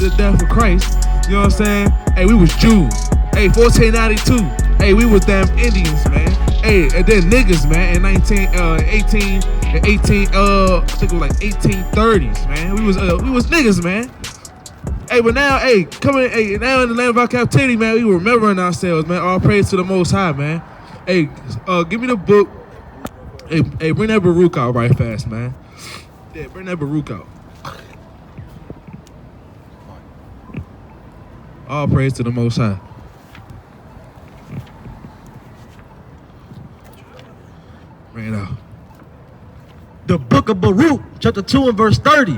the death of Christ, you know what I'm saying? Hey, we was Jews. Hey, 1492. Hey, we was damn Indians, man. Hey, and then niggas, man, in 18, I think it was like 1830s, man. We was niggas, man. Hey, but now, hey, now in the land of our captivity, man, we remembering ourselves, man. All praise to the Most High, man. Hey, give me the book. Hey, bring that Baruch out right fast, man. Yeah, bring that Baruch out. All praise to the Most High. Bring it out. The book of Baruch, chapter 2 and verse 30.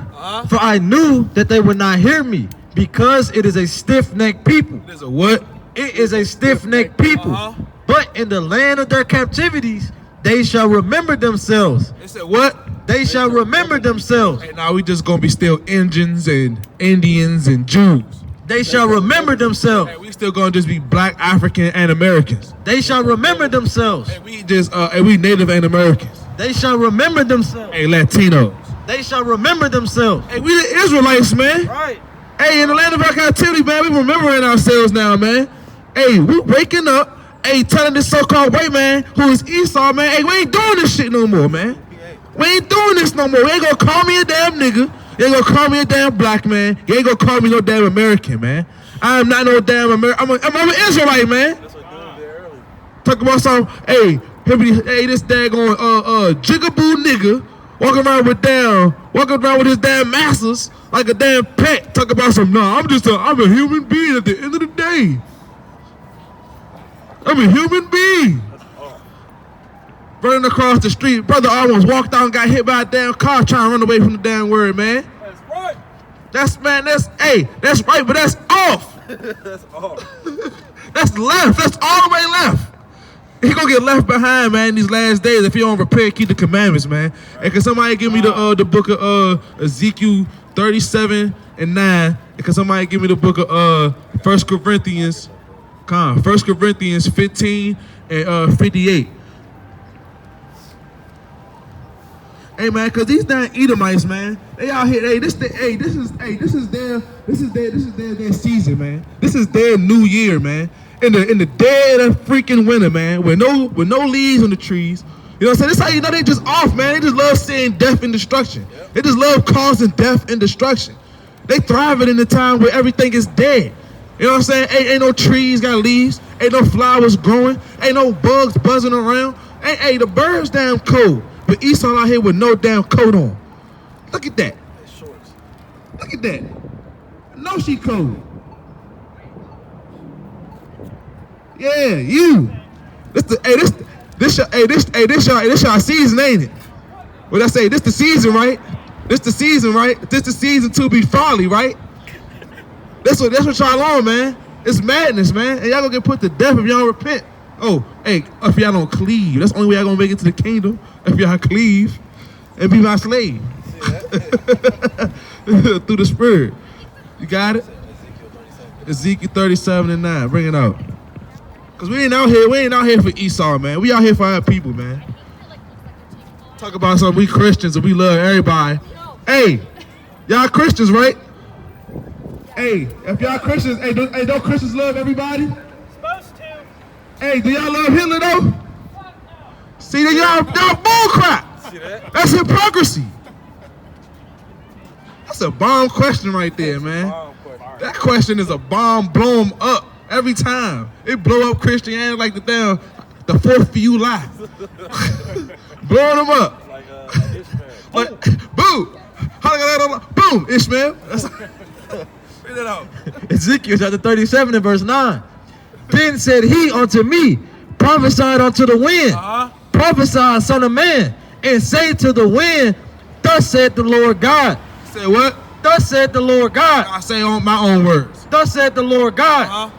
For I knew that they would not hear me, because it is a stiff-necked people. It is a what? It is a stiff-necked people. But in the land of their captivities, they shall remember themselves. They said what? They shall remember themselves. Hey, now we just gonna be still Indians and Indians and Jews. They shall remember themselves. Hey, we still gonna just be Black, African, and Americans. They shall remember themselves. Hey, we just we Native and Americans. They shall remember themselves. Hey, Latinos. They shall remember themselves. Hey, we the Israelites, man. Right. Hey, in the land of our captivity, man, we remembering ourselves now, man. Hey, we waking up. Hey, telling this so-called white man who is Esau, man. Hey, we ain't doing this shit no more, man. We ain't doing this no more. You ain't gonna call me a damn nigga. You ain't gonna call me a damn black man. You ain't gonna call me no damn American, man. I am not no damn American. I'm an Israelite, man. That's what I did early. Talk about some, hey, this daggone jigaboo nigga walking around with his damn masters like a damn pet. Talk about some, nah, I'm a human being at the end of the day. I'm a human being. Running across the street, brother almost walked out and got hit by a damn car trying to run away from the damn word, man. That's right. That's right, but that's off. That's off. That's left. That's all the way left. He gonna get left behind, man, in these last days if he don't prepare and keep the commandments, man. And can somebody give me the book of Ezekiel 37 and 9? And can somebody give me the book of 1 Corinthians 15 and 58? Hey man, cause these damn Edomites, man, they out here. Hey, this is their season, man. This is their new year, man. In the dead of freaking winter, man, with no leaves on the trees. You know what I'm saying? This how you know they just off, man. They just love seeing death and destruction. Yep. They just love causing death and destruction. They thriving in the time where everything is dead. You know what I'm saying? Ain't no trees got leaves. Ain't no flowers growing. Ain't no bugs buzzing around. Hey, the birds damn cold. But Esau out here with no damn coat on. Look at that. Shorts. Look at that. No, she cold. Yeah, you. This y'all season, ain't it? What I say? This the season, right? This the season to be folly, right? That's what y'all on, man. It's madness, man. And y'all gonna get put to death if y'all don't repent. Oh, hey, if y'all don't cleave. That's the only way y'all gonna make it to the kingdom. If y'all cleave and be my slave. Through the spirit. You got it? Ezekiel 37 and 9. Bring it out. Cause we ain't out here for Esau, man. We out here for our people, man. Talk about something, we Christians and we love everybody. Hey, y'all Christians, right? Hey, if y'all Christians, don't Christians love everybody? Supposed to. Hey, do y'all love Hitler though? See, y'all bull crap. See that? That's hypocrisy. That's a bomb question right there, man. That question is a bomb, blow them up every time. It blow up Christianity like the 4th of July. Blowing them up. Like boom. Boom, Ishmael. Figure it out. Ezekiel chapter 37 and verse 9. Then said he unto me, prophesied unto the wind, prophesy, son of man, and say to the wind, thus said the Lord God. Say what? Thus said the Lord God. I say on my own words. Thus said the Lord God.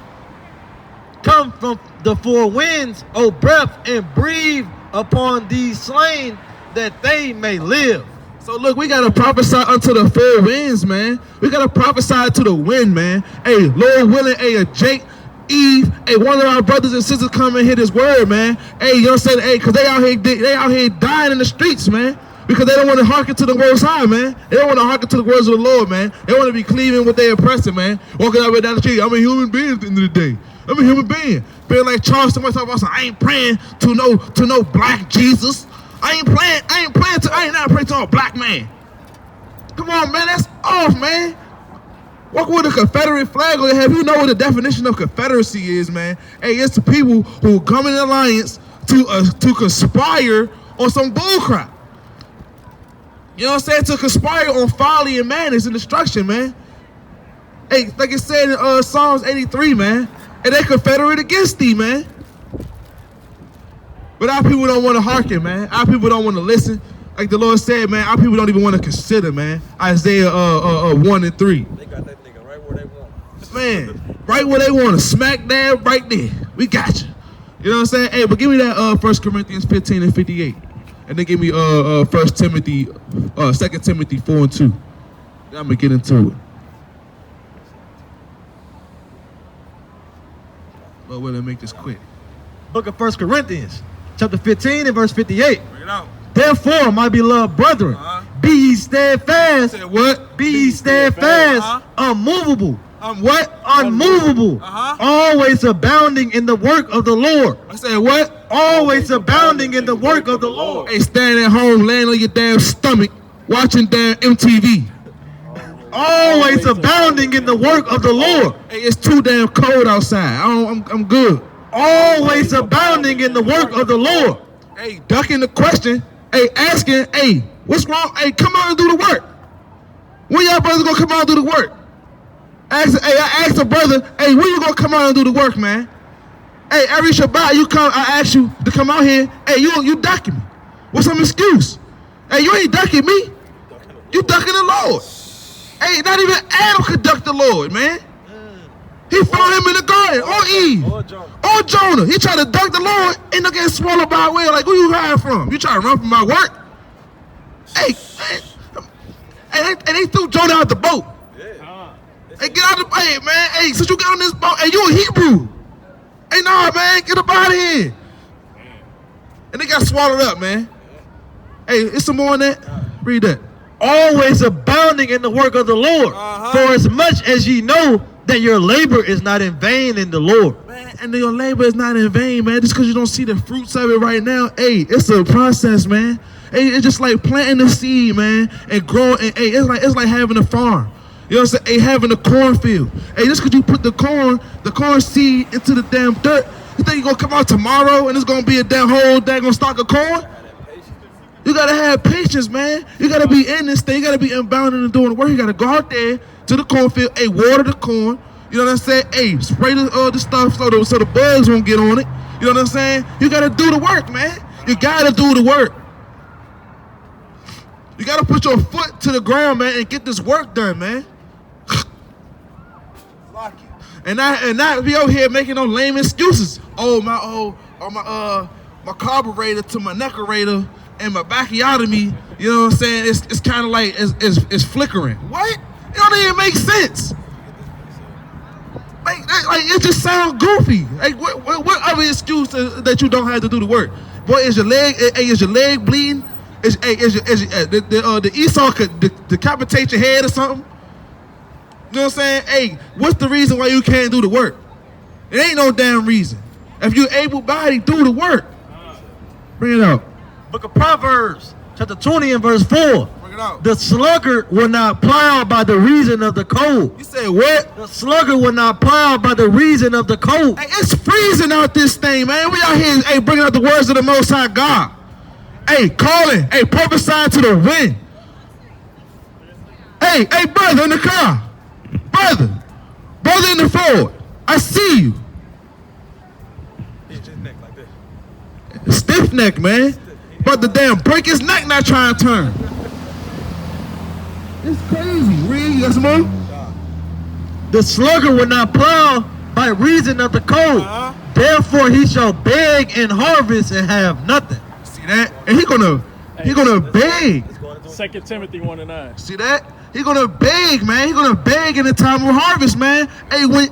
Come from the four winds, O breath, and breathe upon these slain, that they may live. So look, we gotta prophesy unto the four winds, man. We gotta prophesy to the wind, man. Hey, Lord willing, hey, Jake, Eve, hey, one of our brothers and sisters come and hear this word, man. Hey, you know what I'm saying? Hey, cause they out here dying in the streets, man. Because they don't want to hearken to the Most High, man. They don't want to hearken to the words of the Lord, man. They want to be cleaving with their oppressor, man. Walking out down the street, I'm a human being at the end of the day. I'm a human being. Being like Charles, somebody talking about something, I ain't praying to no black Jesus. I ain't not praying to a black man. Come on, man, that's off, man. Walk with a Confederate flag on your head. You know what the definition of Confederacy is, man. Hey, it's the people who come in alliance to conspire on some bullcrap. You know what I'm saying? To conspire on folly and madness and destruction, man. Hey, like it said in Psalms 83, man. And they confederate against thee, man. But our people don't want to hearken, man. Our people don't want to listen. Like the Lord said, man, our people don't even want to consider, man. Isaiah 1 and 3. They got that nigga right where they want. Man, right where they want to. Smack dab right there. We got you. You know what I'm saying? Hey, but give me that 1 Corinthians 15 and 58. And then give me 2 Timothy 4 and 2. Then I'm going to get into it. Lord, we're going to make this quick. Book of 1 Corinthians, chapter 15 and verse 58. Bring it out. Therefore, my beloved brethren, be ye steadfast. Say what? Be ye steadfast, unmovable. What? Unmovable. Always abounding in the work of the Lord. I said what? Always abounding in the work of the Lord. Hey, staying at home, laying on your damn stomach, watching damn MTV. Always abounding in the work of the Lord. Hey, it's too damn cold outside. I'm good. Always abounding in the work of the Lord. Hey, ducking the question. Hey, asking, hey, what's wrong? Hey, come out and do the work. When y'all brothers gonna come out and do the work? I asked a brother, hey, when you gonna come out and do the work, man? Hey, every Shabbat you come, I ask you to come out here. Hey, you ducking me. What's some excuse? Hey, you ain't ducking me. You ducking the Lord. Hey, not even Adam could duck the Lord, man. He found him in the garden, or Eve, or Jonah. He tried to duck the Lord, and they get swallowed by a whale. Like, who you hiding from? You trying to run from my work? Hey, man. And they threw Jonah out the boat. Hey, get out the boat, man. Hey, since you got on this boat, hey, you a Hebrew. Hey, nah, man, get up out of here. And they got swallowed up, man. Hey, it's some more on that? Read that. Always abounding in the work of the Lord. For as much as ye know that your labor is not in vain in the Lord. Man, and your labor is not in vain, man. Just because you don't see the fruits of it right now, hey, it's a process, man. Hey, it's just like planting the seed, man, and growing. And, hey, it's like having a farm. You know what I'm saying? Hey, having a cornfield. Hey, just because you put the corn seed into the damn dirt, you think you're going to come out tomorrow and it's going to be a damn whole daggone stalk of corn? You got to have patience, man. You got to be in this thing. You got to be inbound and doing the work. You got to go out there to the cornfield, hey, water the corn. You know what I'm saying? Hey, spray the stuff so the bugs won't get on it. You know what I'm saying? You got to do the work, man. You got to do the work. You got to put your foot to the ground, man, and get this work done, man. And not be out here making no lame excuses. My carburetor to my neckerator and my bacchiotomy, you know what I'm saying? It's kind of like it's flickering. What? It don't even make sense. Like it just sounds goofy. Like what other excuse that you don't have to do the work? Boy, is your leg bleeding? The Esau could decapitate your head or something? You know what I'm saying? Hey, what's the reason why you can't do the work? It ain't no damn reason. If you're able-bodied, do the work. Bring it out. Book of Proverbs, chapter 20 and verse 4. Bring it out. The sluggard will not plow by the reason of the cold. You said what? The sluggard will not plow by the reason of the cold. Hey, it's freezing out this thing, man. We out here, hey, bringing out the words of the Most High God. Hey, calling. Hey, prophesying to the wind. Hey, brother in the car. Brother in the Ford. I see you. Stiff neck, man. But the damn break his neck not trying to turn. It's crazy. Read, you got some more? The sluggard will not plow by reason of the cold. Therefore he shall beg and harvest and have nothing. See that? And he gonna beg. 2 Timothy 1 and 9. See that? He gonna beg, man. He gonna beg in the time of harvest, man. Hey, when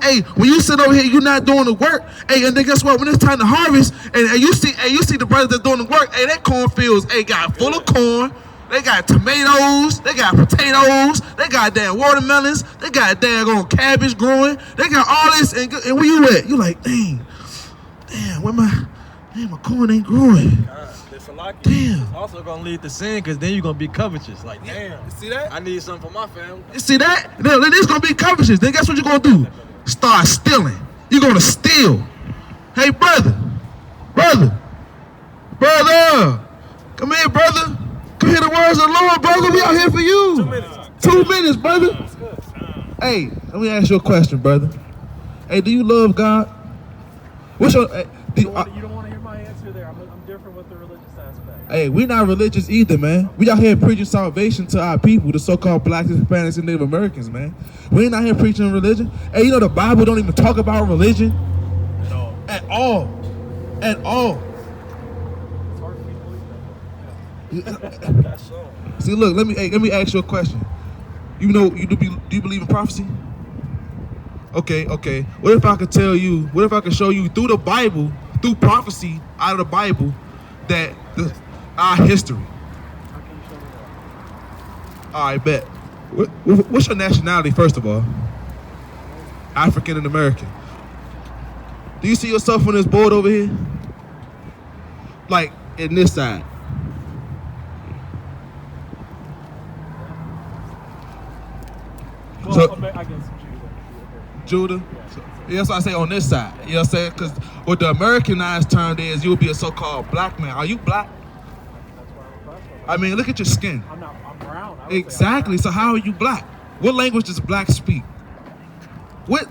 you sit over here, you're not doing the work. Hey, and then guess what? When it's time to harvest, and you see the brothers that's doing the work. Hey, that cornfields, hey, got full of corn. They got tomatoes, they got potatoes, they got damn watermelons, they got damn cabbage growing, they got all this, and where you at? You like, damn, my corn ain't growing. Damn. It's also gonna lead to sin, because then you're gonna be covetous. Like, damn, You see that? I need something for my family. You see that? Then it's gonna be covetous. Then guess what you're gonna do? Start stealing. You're gonna steal. Hey, brother, come here, brother. Come hear the words of the Lord, brother. We out here for you. 2 minutes. 2 minutes, brother. Hey, let me ask you a question, brother. Hey, do you love God? What's your? You don't want to hear my answer there. I'm different with the religious aspect. Hey, we not religious either, man. We out here preaching salvation to our people, the so-called blacks, Hispanics, and Native Americans, man. We ain't out here preaching religion. Hey, you know the Bible don't even talk about religion at all. At all. It's hard for me to believe that. That's so. See, look, let me ask you a question. Do you believe in prophecy? Okay. What if I could show you through the Bible, through prophecy out of the Bible, that our history. How can you show me that? All right, bet. What's your nationality, first of all? African and American. Do you see yourself on this board over here? Like, in this side. Well, So- I guess Judah? Yeah, that's what I say on this side. You know what I'm saying? Because what the Americanized term is, you'll be a so-called black man. Are you black? that's why I'm classified. I mean, look at your skin. I'm brown. I would say I'm Exactly. brown. So how are you black? What language does black speak? What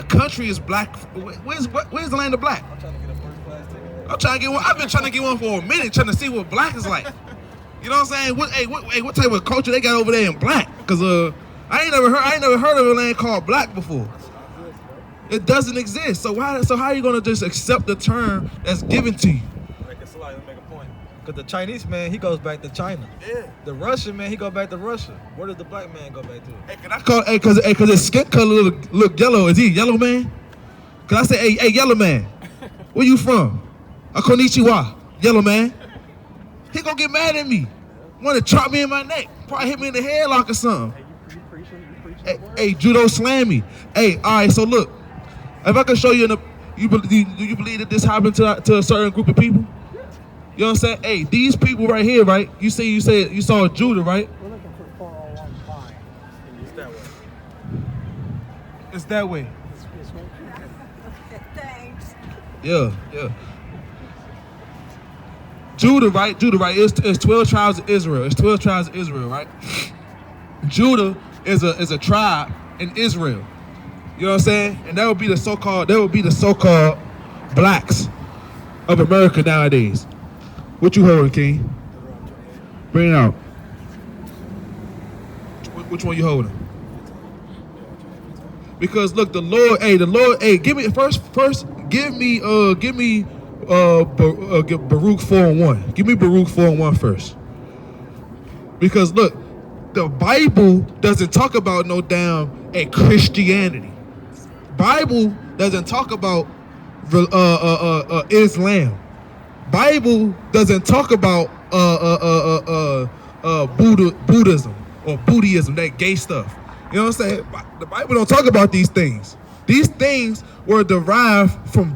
country is black? Where's the land of black? I'm trying to get a first class ticket. I'm trying to get one. I've been trying to get one for a minute, trying to see what black is like. You know what I'm saying? What type of culture they got over there in black? Cause I ain't never heard of a land called black before. It doesn't exist. So how are you gonna just accept the term that's given to you? Make a point. Because the Chinese man, he goes back to China. Yeah. The Russian man, he go back to Russia. Where does the black man go back to? Hey, can I call? Cause his skin color look yellow. Is he a yellow man? Cause I say, hey, yellow man, where you from? Konnichiwa, yellow man. He gonna get mad at me. Want to chop me in my neck? Probably hit me in the headlock or something. Hey, you preaching Hey, the word? hey, judo slam me. Hey, all right. So look, if I can show you, do you believe that this happened to a certain group of people? You know what I'm saying? Hey, these people right here, right? You saw Judah, right? We're looking for far along the line. It's that way. It's that way. It's right. Thanks. Yeah. Judah, right? It's 12 tribes of Israel. It's 12 tribes of Israel, right? Judah is a tribe in Israel. You know what I'm saying? And that would be the so-called blacks of America nowadays. What you holding, King? Bring it out. Which one you holding? Because look, the Lord, give me Baruch 4:1. Give me Baruch 4:1 first. Because look, the Bible doesn't talk about no damn Christianity. Bible doesn't talk about Islam. Bible doesn't talk about Buddhism or Buddhism, that gay stuff. You know what I'm saying? The Bible don't talk about these things. These things were derived from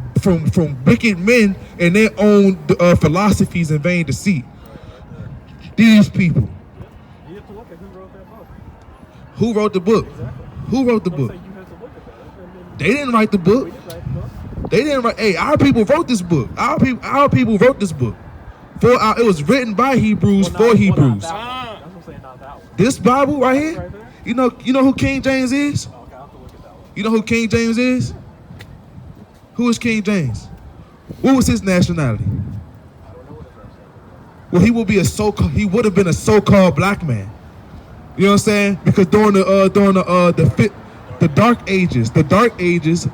wicked men and their own philosophies and vain deceit. These people. You have to look at who wrote that book. Who wrote the book? Exactly. Who wrote the I'm book? saying you have to look at that. And They didn't write the book. we did write the book. They didn't write. Hey, our people wrote this book. Our people wrote this book. It was written by Hebrews Well, for not Hebrews. that one. That's what I'm saying, not that one. This Bible right Right here. there? You know who King James is? Okay, I'll have to look at that one. You know who King James is? Who is King James? What was his nationality? I don't know what it's Well, he would have been a so-called black man. You know what I'm saying? Because during the Dark Ages,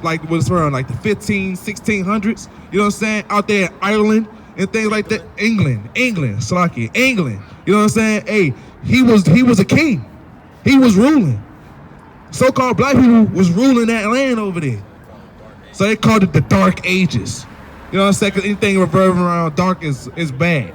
like was around like the 1600s. You know what I'm saying? Out there in Ireland and things like that. England, Slovakia, England. You know what I'm saying? Hey, he was a king. He was ruling. So-called black people was ruling that land over there. So they called it the Dark Ages. You know what I'm saying? Because anything revolving around dark is bad.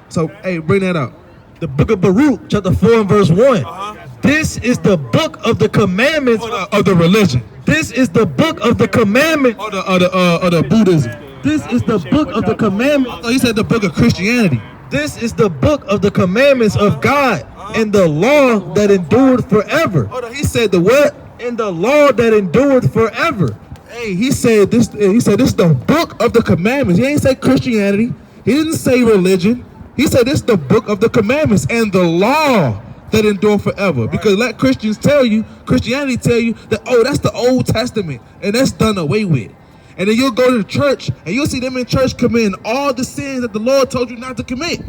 So, hey, bring that up. The book of Baruch, chapter 4 and verse 1. This is the book of the commandments of the religion. This is the book of the commandments Of the Buddhism. This is the book of the commandments. Oh, he said the book of Christianity. This is the book of the commandments of God and the law that endured forever. Hold on, he said the what? And the law that endured forever. Hey, he said this is the book of the commandments. He ain't say Christianity. He didn't say religion. He said this is the book of the commandments and the law that endure forever. Because let Christians tell you, Christianity tell you that, oh, that's the Old Testament and that's done away with. And then you'll go to the church and you'll see them in church committing all the sins that the Lord told you not to commit.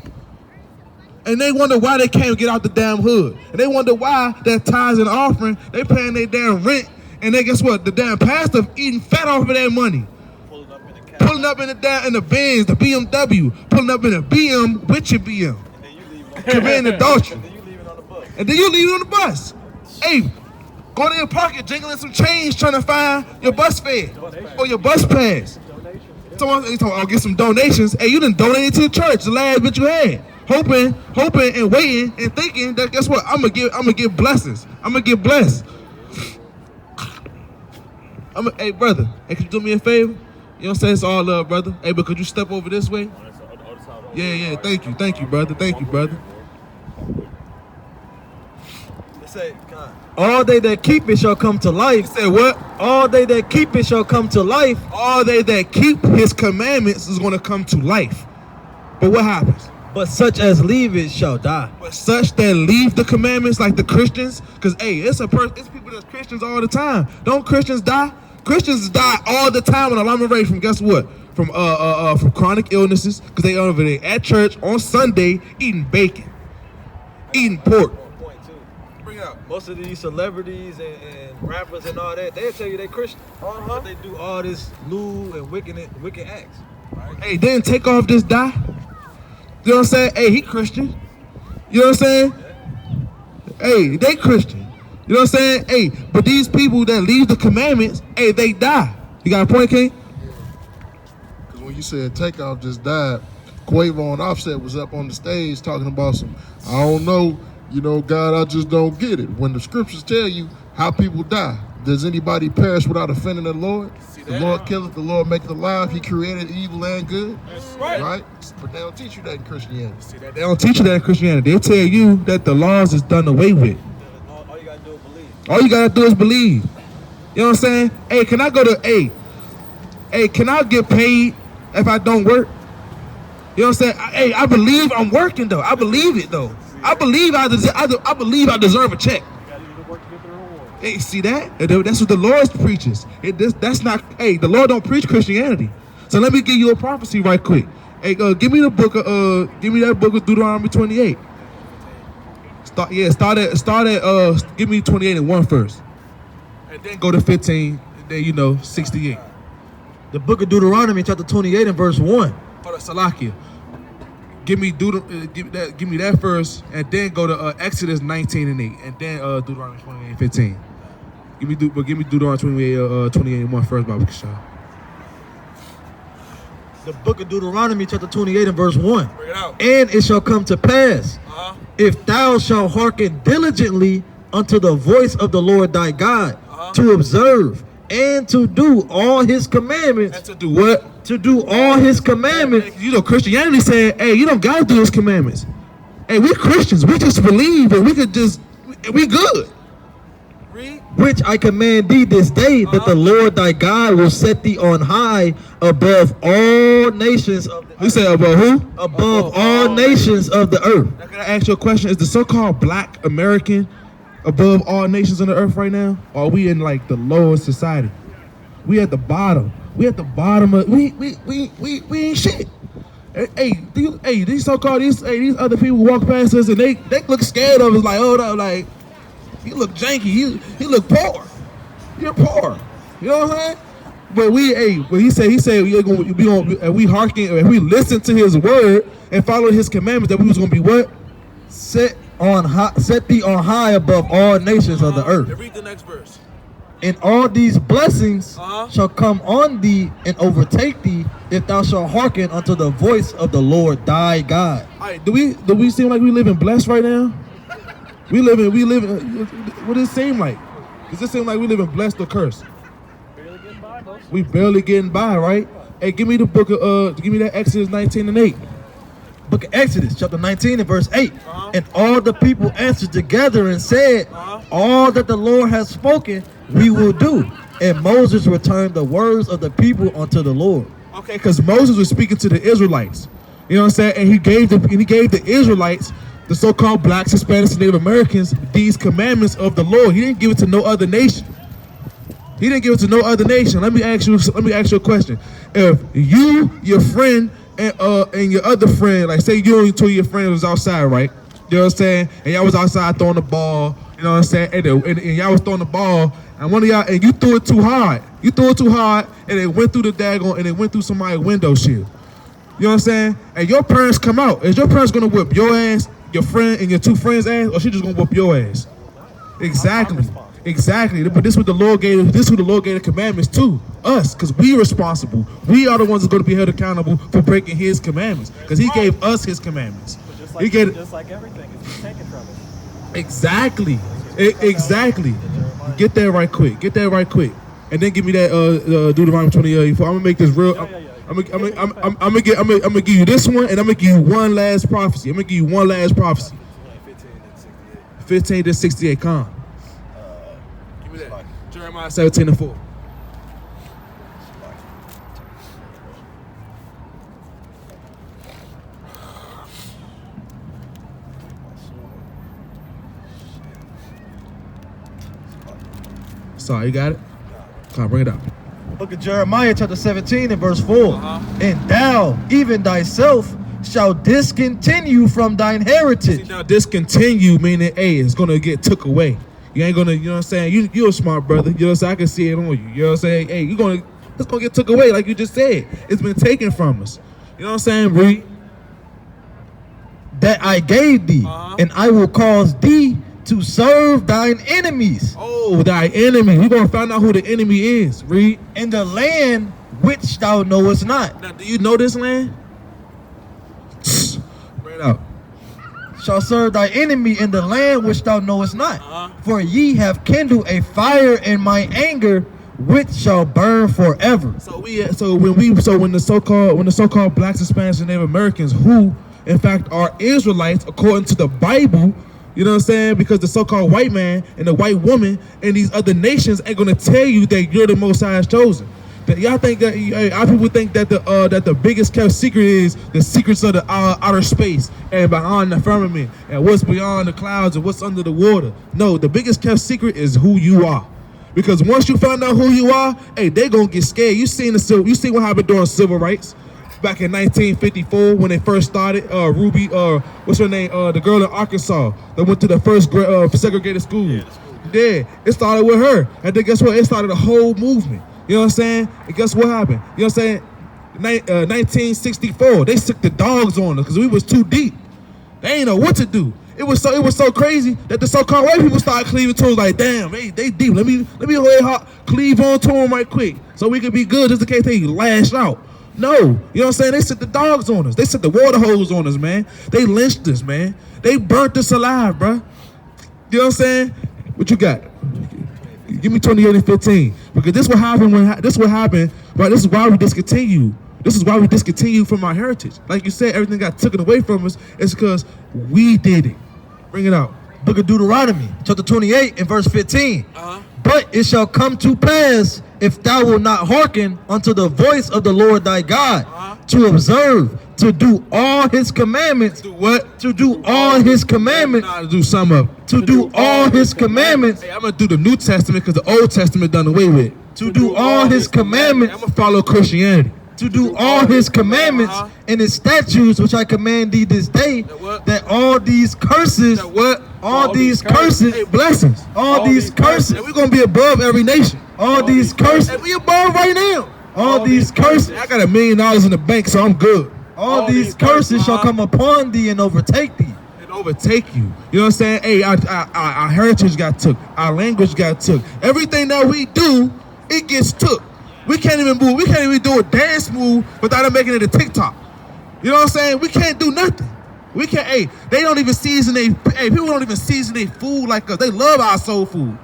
And they wonder why they can't get out the damn hood. And they wonder why that tithes and offering, they paying their damn rent. And then guess what? The damn pastor eating fat off of their money. Pulling up in the Benz, the BMW, pulling up in a BM with your BM. Committing adultery. And then you leave it on the bus. Hey, go to your pocket, jingling some change, trying to find your bus fare or your bus pass. I'll get some donations. Hey, you done donated to the church, the last bit you had. Hoping and waiting and thinking that guess what? I'm gonna get blessings. I'm gonna get blessed. Hey brother, hey, could you do me a favor? You know what I'm saying? It's all love, brother. Hey, but could you step over this way? Yeah, thank you, brother. Thank you, brother. Say, God. All they that keep it shall come to life. Say what? All they that keep it shall come to life. All they that keep his commandments is going to come to life. But what happens? But such as leave it shall die. But such that leave the commandments, like the Christians, because hey, it's people that's Christians all the time. Don't Christians die? Christians die all the time on alarm rate from guess what? From chronic illnesses, because they over there at church on Sunday eating bacon, eating pork. Most of these celebrities and rappers and all that, they'll tell you they Christian. But they do all this lewd and wicked acts. Hey, then take off this die. You know what I'm saying? Hey, he Christian. You know what I'm saying? Hey, they Christian. You know what I'm saying? Hey, but these people that leave the commandments, hey, they die. You got a point, King? Because when you said Takeoff just died, Quavo and Offset was up on the stage talking about some, I don't know, you know, God, I just don't get it. When the scriptures tell you how people die, does anybody perish without offending the Lord? The Lord killeth, the Lord maketh alive. He created evil and good. Right? But they don't teach you that in Christianity. See that? They don't teach you that in Christianity. They tell you that the laws is done away with. All you gotta do is believe. All you gotta do is believe. You know what I'm saying? Hey, can I go to Hey, can I get paid if I don't work? You know what I'm saying? Hey, I believe I'm working though. I believe it though. I believe I deserve a check. Hey, see that? That's what the Lord preaches. That's not. Hey, the Lord don't preach Christianity. So let me give you a prophecy right quick. Hey, give me the book of give me that book of Deuteronomy 28. Start at give me 28 and 1 first, and then go to 15. And then 68. The book of Deuteronomy, chapter 28 and verse 1. Hold on, Salakia. Give me that first, and then go to Exodus 19 and 8, and then Deuteronomy 28 and 15. Give me Deuteronomy 28 and 1 first, Baba Kishah. The book of Deuteronomy, chapter 28 and verse 1. Bring it out. And it shall come to pass, if thou shalt hearken diligently unto the voice of the Lord thy God, to observe and to do all his commandments. And to do what? To do all his commandments. Christianity saying, hey, you don't gotta do his commandments. Hey, we Christians, we just believe and we good. Read. Which I command thee this day, that the Lord thy God will set thee on high above all nations of the earth. You say above who? Above all nations of the earth. Now, can I ask you a question? Is the so-called black American above all nations on the earth right now? Or are we in like the lowest society? We at the bottom. We at the bottom of we ain't shit. Hey, these so-called these other people walk past us and they look scared of us, like, hold up, like, he look janky, he look poor. You're poor. You know what I'm saying? But he said we hearken, if we listen to his word and follow his commandments, that we was gonna be what? Set thee on high above all nations of the earth. Read the next verse. And all these blessings Uh-huh. shall come on thee and overtake thee if thou shalt hearken unto the voice of the Lord thy God. All right, do we seem like we living blessed right now? We living. What does it seem like? Does it seem like we living blessed or cursed? Barely getting by, most. We barely getting by, right? Hey, give me the book of give me that Exodus 19 and 8. Book of Exodus, chapter 19 and verse 8. Uh-huh. And all the people answered together and said, all that the Lord has spoken, we will do. And Moses returned the words of the people unto the Lord. Okay, because Moses was speaking to the Israelites. You know what I'm saying? And he gave the Israelites, the so-called blacks, Hispanics, and Native Americans, these commandments of the Lord. He didn't give it to no other nation. He didn't give it to no other nation. Let me ask you a question. If you, your friend, and your other friend, like say you and two of your friends was outside, right? You know what I'm saying? And y'all was outside throwing the ball, you know what I'm saying? And y'all was throwing the ball, and one of y'all, and you threw it too hard. You threw it too hard, and it went through the daggone, and it went through somebody's window shield. You know what I'm saying? And your parents come out. Is your parents gonna whip your ass, your friend, and your two friends' ass, or she just gonna whip your ass? Exactly. Exactly. But this is what the Lord gave. This is who the Lord gave the commandments to us, because we responsible. We are the ones that's going to be held accountable for breaking His commandments, because He gave us His commandments. Just He gave just like everything, it's just taken from us. exactly. Exactly. Get that right quick. Get that right quick, and then give me that Deuteronomy 24. I'm gonna make this real. I'm gonna give you this one, and I'm gonna give you one last prophecy. I'm gonna give you one last prophecy. 15 to 68. Come. Give me that. Jeremiah 17 and 4. Sorry, you got it? Come on, bring it up. Book of Jeremiah, chapter 17 and verse 4. And thou, even thyself, shall discontinue from thine heritage. See, now discontinue meaning, hey, it's gonna get took away. You ain't gonna, you know what I'm saying? You're a smart brother. You know what I'm saying? I can see it on you. You know what I'm saying? Hey, it's gonna get took away, like you just said. It's been taken from us. You know what I'm saying, Bree? That I gave thee, and I will cause thee to serve thine enemies. Oh, thy enemy. We're gonna find out who the enemy is. Read. In the land which thou knowest not. Now, do you know this land? Bring it out. Shall serve thy enemy in the land which thou knowest not. For ye have kindled a fire in my anger, which shall burn forever. So when the so-called blacks, Hispanics, and Native Americans, who in fact are Israelites according to the Bible, you know what I'm saying? Because the so-called white man and the white woman and these other nations ain't gonna tell you that you're the Most High's chosen. That y'all think that our people think that the biggest kept secret is the secrets of the outer space and behind the firmament and what's beyond the clouds and what's under the water. No, the biggest kept secret is who you are. Because once you find out who you are, hey, they gonna get scared. You seen what happened during civil rights back in 1954 when they first started. Ruby, what's her name? The girl in Arkansas that went to the first segregated school. Yeah, it started with her, and then guess what? It started a whole movement. You know what I'm saying? And guess what happened? You know what I'm saying? 1964, they sick the dogs on us because we was too deep. They ain't know what to do. It was so crazy that the so-called white people started cleaving to us like, damn, they deep. Let me cleave on to them right quick so we can be good just in case they lash out. No, you know what I'm saying? They set the dogs on us. They set the water hose on us, man. They lynched us, man. They burnt us alive, bro. You know what I'm saying? What you got? Give me 28 and 15. Because this will happen but this is why we discontinue. This is why we discontinue from our heritage. Like you said, everything got taken away from us. It's because we did it. Bring it out. Book of Deuteronomy, chapter 28 and verse 15. But it shall come to pass, if thou wilt not hearken unto the voice of the Lord thy God, to observe, to do all his commandments. Do what? To do all his commandments. To do some of. To do all his commandments. Hey, I'm going to do the New Testament because the Old Testament done away with. To do all his commandments. I'm going to follow Christianity. To do all his commandments and his statutes, which I command thee this day, that all these curses, all these curses, hey, blessings, all these curses, and we're gonna be above every nation. All these curses, and we above right now. All these curses. I got $1 million in the bank, so I'm good. All these curses shall come upon thee and overtake thee. overtake you. You know what I'm saying? Hey, our heritage got took. Our language got took. Everything that we do, it gets took. We can't even move. We can't even do a dance move without it making it a TikTok. You know what I'm saying? We can't do nothing. We can't. Hey, they don't even season they. Hey, people don't even season their food like us. They love our soul food.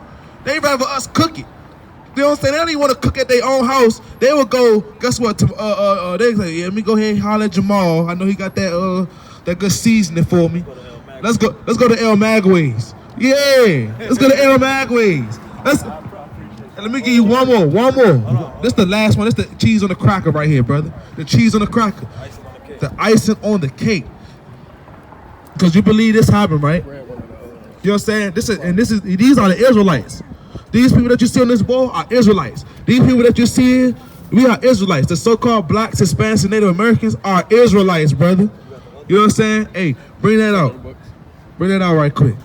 They rather us cook it. You know what I'm saying? They don't even want to cook at their own house. They would go. Guess what? They say, yeah, let me go ahead and holler at Jamal. I know he got that good seasoning for me. Let's go to El Magways. Yeah, let's go to El Magways. Let me give you one more. This the last one. This the cheese on the cracker right here, brother. The cheese on the cracker. The icing on the cake. Because you believe this happened, right? You know what I'm saying? These are the Israelites. These people that you see on this wall are Israelites. These people that you see, we are Israelites. The so-called blacks, Hispanics, and Native Americans are Israelites, brother. You know what I'm saying? Hey, bring that out. Bring that out right quick.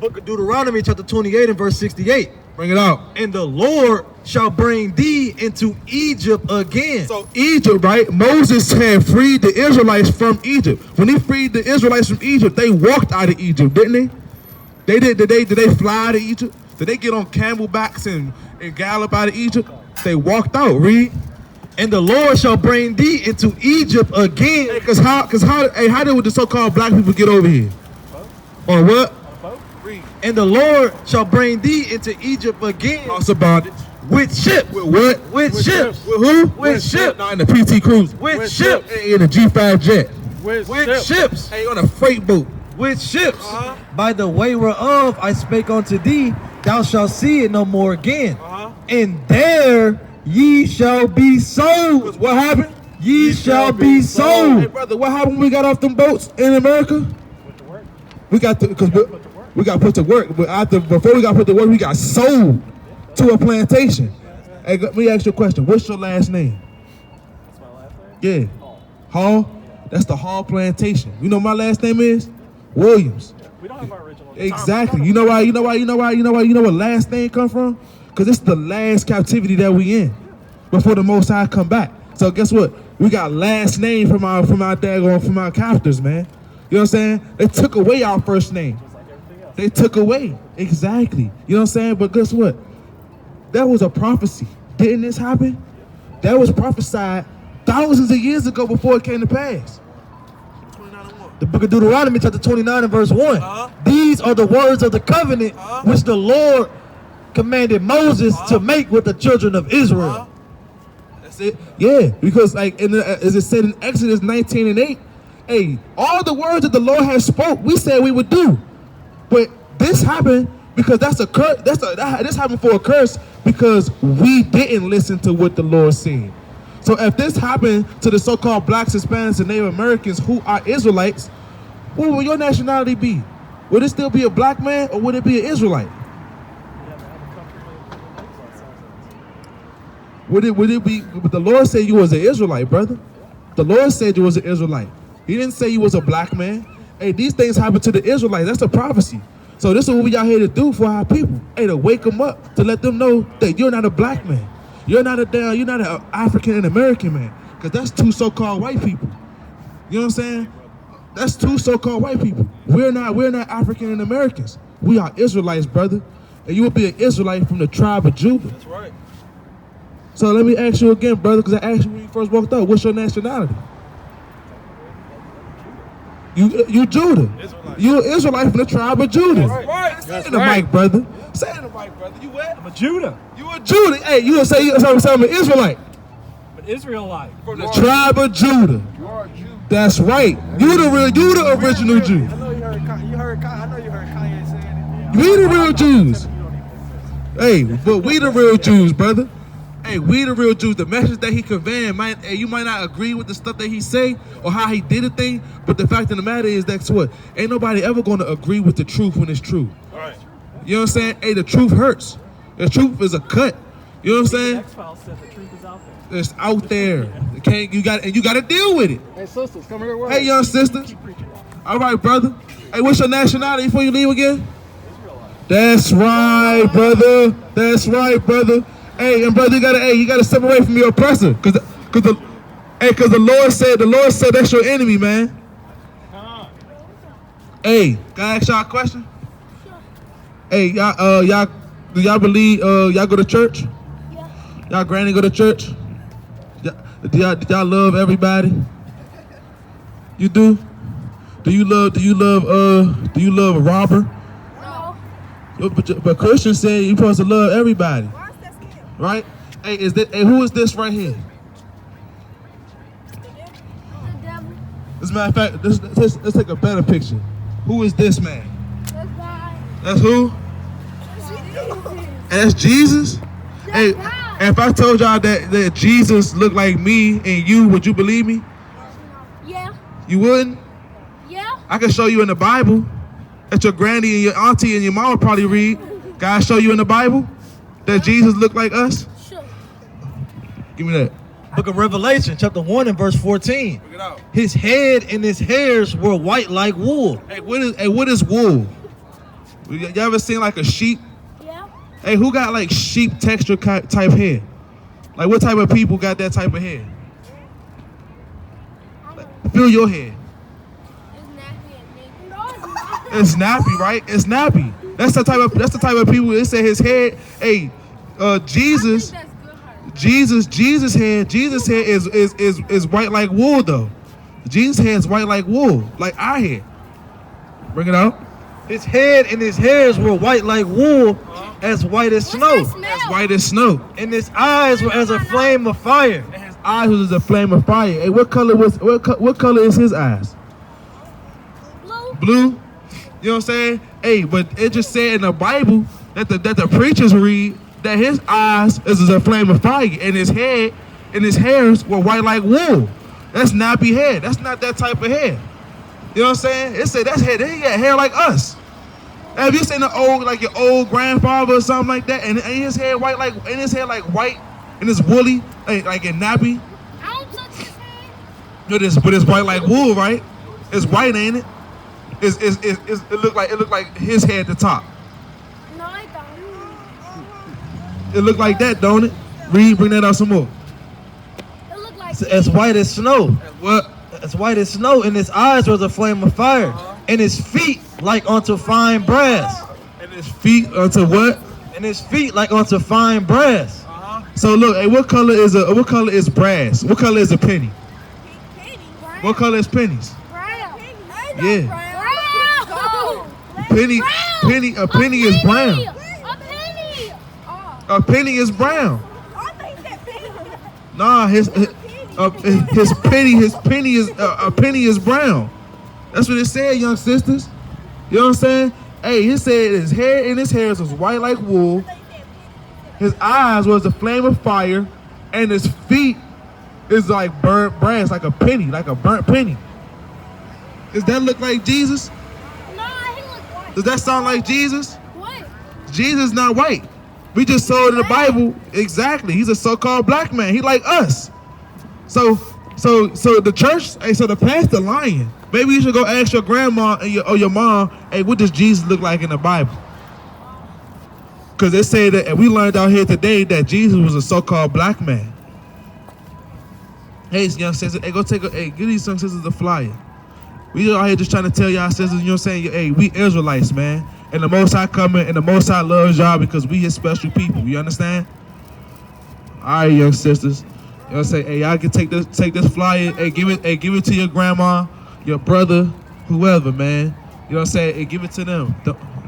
Book of Deuteronomy chapter 28 and verse 68. Bring it out. And the Lord shall bring thee into Egypt again. So Egypt, right? Moses had freed the Israelites from Egypt. When he freed the Israelites from Egypt, they walked out of Egypt, didn't they? Did they fly to Egypt? Did they get on camelbacks and gallop out of Egypt? They walked out. Read. And the Lord shall bring thee into Egypt again. Hey, how did the so-called black people get over here? On what? And the Lord shall bring thee into Egypt again. Talks about it. With ships. With what? With ships. With who? With ships. Not in the PT Cruiser. With ships. In the G5 jet. With ships. Hey, on a freight boat. With ships. By the way whereof I spake unto thee, thou shalt see it no more again. And there ye shall be sold. What happened? Ye shall be sold. Hey, brother, what happened when we got off them boats in America? We got to put to work. But before we got put to work, we got sold to a plantation. Hey, let me ask you a question. What's your last name? That's my last name? Yeah. Hall? That's the Hall plantation. You know what my last name is? Williams. We don't have our original. Exactly. You know why? You know what last name come from? Because it's the last captivity that we in before the Most High come back. So guess what? We got last name from our captors, man. You know what I'm saying? They took away our first name. Just like everything else. They took away. Exactly. You know what I'm saying? But guess what? That was a prophecy. Didn't this happen? That was prophesied thousands of years ago before it came to pass. The book of Deuteronomy chapter 29 and verse 1. These are the words of the covenant which the Lord commanded Moses to make with the children of Israel. That's it. Yeah, because like as it said in Exodus 19 and 8, hey, all the words that the Lord has spoke, we said we would do. But this happened because that's a curse. This happened for a curse because we didn't listen to what the Lord said. So if this happened to the so-called blacks, Hispanics, and Native Americans who are Israelites, what will your nationality be? Would it still be a black man or would it be an Israelite? Would it be? But the Lord said you was an Israelite, brother. The Lord said you was an Israelite. He didn't say you was a black man. Hey, these things happen to the Israelites. That's a prophecy. So this is what we out here to do for our people. Hey, to wake them up, to let them know that you're not a black man. You're not an African and American man. Because that's two so-called white people. You know what I'm saying? That's two so-called white people. We're not African and Americans. We are Israelites, brother. And you will be an Israelite from the tribe of Judah. That's right. So let me ask you again, brother, because I asked you when you first walked up, what's your nationality? You Judah. Israelite. You an Israelite from the tribe of Judah. That's right. Say it in the mic, brother. Say it in the mic, brother. You what? I'm a Judah. You a Judah. Hey, you would say I'm an Israelite. I'm an Israelite. From the tribe of Judah. You are a Jew. That's right. You the original Jew. I know you heard Kanye saying it. We the real Jews. Hey, but we the real Jews, brother. Hey, we the real Jews. The message that he conveying, you might not agree with the stuff that he say or how he did a thing, but the fact of the matter is that's what. Ain't nobody ever going to agree with the truth when it's true. Right. You know what I'm saying? Hey, the truth hurts. The truth is a cut. You know what I'm saying? X-Files said the truth is out there. It's out there. You got to deal with it. Hey, sisters, come here. Hey, young sisters. Keep preaching. All right, brother. Hey, what's your nationality before you leave again? That's right, brother. That's right, brother. Hey, and brother, you gotta separate from your oppressor, cause the Lord said that's your enemy, man. Hey, can I ask y'all a question? Hey, y'all, do y'all believe, y'all go to church? Yeah. Y'all granny go to church? Do y'all love everybody? You do? Do you love a robber? No. But Christians say you're supposed to love everybody, Why is that scale? right? Hey, who is this right here? The devil. As a matter of fact, let's take a better picture. Who is this man? That's God. That's who? That's Jesus? Hey, God. if I told y'all that Jesus looked like me and you, would you believe me? Yeah. You wouldn't? Yeah. I can show you in the Bible that your granny and your auntie and your mama probably read. Can I show you in the Bible that Jesus looked like us? Sure. Give me that. Book of Revelation, chapter 1 and verse 14. Look it out. His head and his hairs were white like wool. Hey, what is wool? You ever seen like a sheep? Yeah. Hey, who got like sheep texture type hair? Like what type of people got that type of hair? Feel your hair. It's nappy and It's nappy, right? It's nappy. That's the type of people. It said his head. Hey, Jesus hair is white like wool though. Jesus hair is white like wool, like our hair. Bring it out. His head and his hairs were white like wool, as white as snow. As white as snow. And his eyes were as a flame of fire. And his eyes was as a flame of fire. Hey, what color is his eyes? Blue. Blue. You know what I'm saying? Hey, but it just said in the Bible that the preachers read that his eyes is as a flame of fire, and his head and his hairs were white like wool. That's nappy hair. That's not that type of hair. You know what I'm saying? It said that's hair. He got hair like us. Have you seen your old grandfather or something like that, and his hair white like white and it's woolly like in nappy? I don't touch his head. But it's white like wool, right? It's white, ain't it? It look like his hair at the top. No, I don't. It look like that, don't it? Bring that out some more. It look like It's as white as snow. What? As white as snow. And his eyes were as a flame of fire. And his feet like unto fine brass. And his feet onto what? And his feet like unto fine brass. So look, hey, what color is brass? What color is a penny? penny. What color is pennies? Brown. Yeah. Brown. A penny is brown. A penny. A penny is brown. I think that penny. Nah, his penny is brown. That's what it said, young sisters. You know what I'm saying? Hey, he said his hair and his hairs was white like wool. His eyes was a flame of fire, and his feet is like burnt brass, like a penny, like a burnt penny. Does that look like Jesus? No, he look white. Does that sound like Jesus? What? Jesus not white. We just saw it in the Bible. Exactly. He's a so-called black man. He like us. So the church, hey, so the pastor lying. Maybe you should go ask your grandma or your mom, hey, what does Jesus look like in the Bible? Because they say that, and we learned out here today that Jesus was a so-called black man. Hey, young sisters, hey, give these young sisters a flyer. We out here just trying to tell y'all sisters, you know what I'm saying? Hey, we Israelites, man. And the Most High coming, and the Most High loves y'all because we his special people. You understand? All right, young sisters. You know what I'm saying? Hey, y'all can take this flyer. Hey, give it to your grandma, your brother, whoever, man. You know what I'm saying? Hey, give it to them.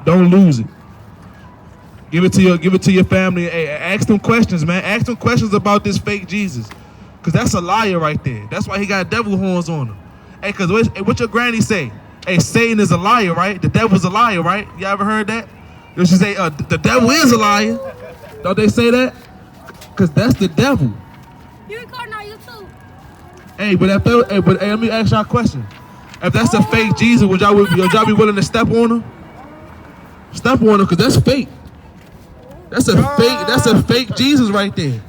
Don't lose it. Give it to your family. Hey, ask them questions, man. Ask them questions about this fake Jesus, cause that's a liar right there. That's why he got devil horns on him. Hey, cause what your granny say? Hey, Satan is a liar, right? The devil's a liar, right? You ever heard that? They should say, the devil is a liar. Don't they say that? Cause that's the devil. You recording on YouTube? Hey, but let me ask y'all a question. If that's a fake Jesus, would y'all be willing to step on him? Step on him, cause that's fake. That's a fake Jesus right there.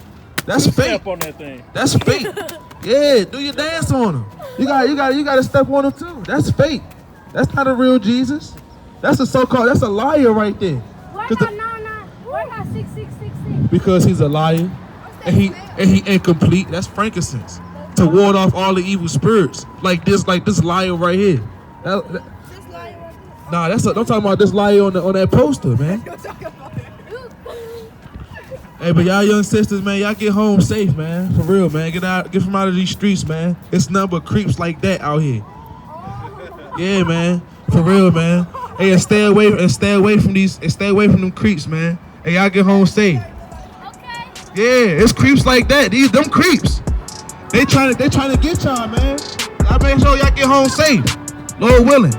That's fake. Step on that thing. That's fake. Yeah, do your dance on him. You got to step on him too. That's fake. That's not a real Jesus. That's a liar right there. Why not 6666? Because he's a liar, and he incomplete. That's frankincense to ward off all the evil spirits. Like this liar right here. This liar right Nah, I'm talking about this lie on that poster, man. Hey, but y'all young sisters, man, y'all get home safe, man. For real, man. Get from out of these streets, man. It's nothing but creeps like that out here. Yeah, man. For real, man. Hey, and stay away from them creeps, man. Hey, y'all get home safe. Okay. Yeah, it's creeps like that. Them creeps. They trying to get y'all, man. Y'all make sure y'all get home safe. Lord willing.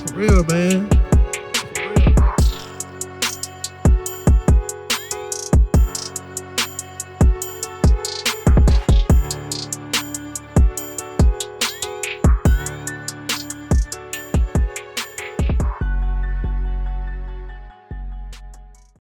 For real, man.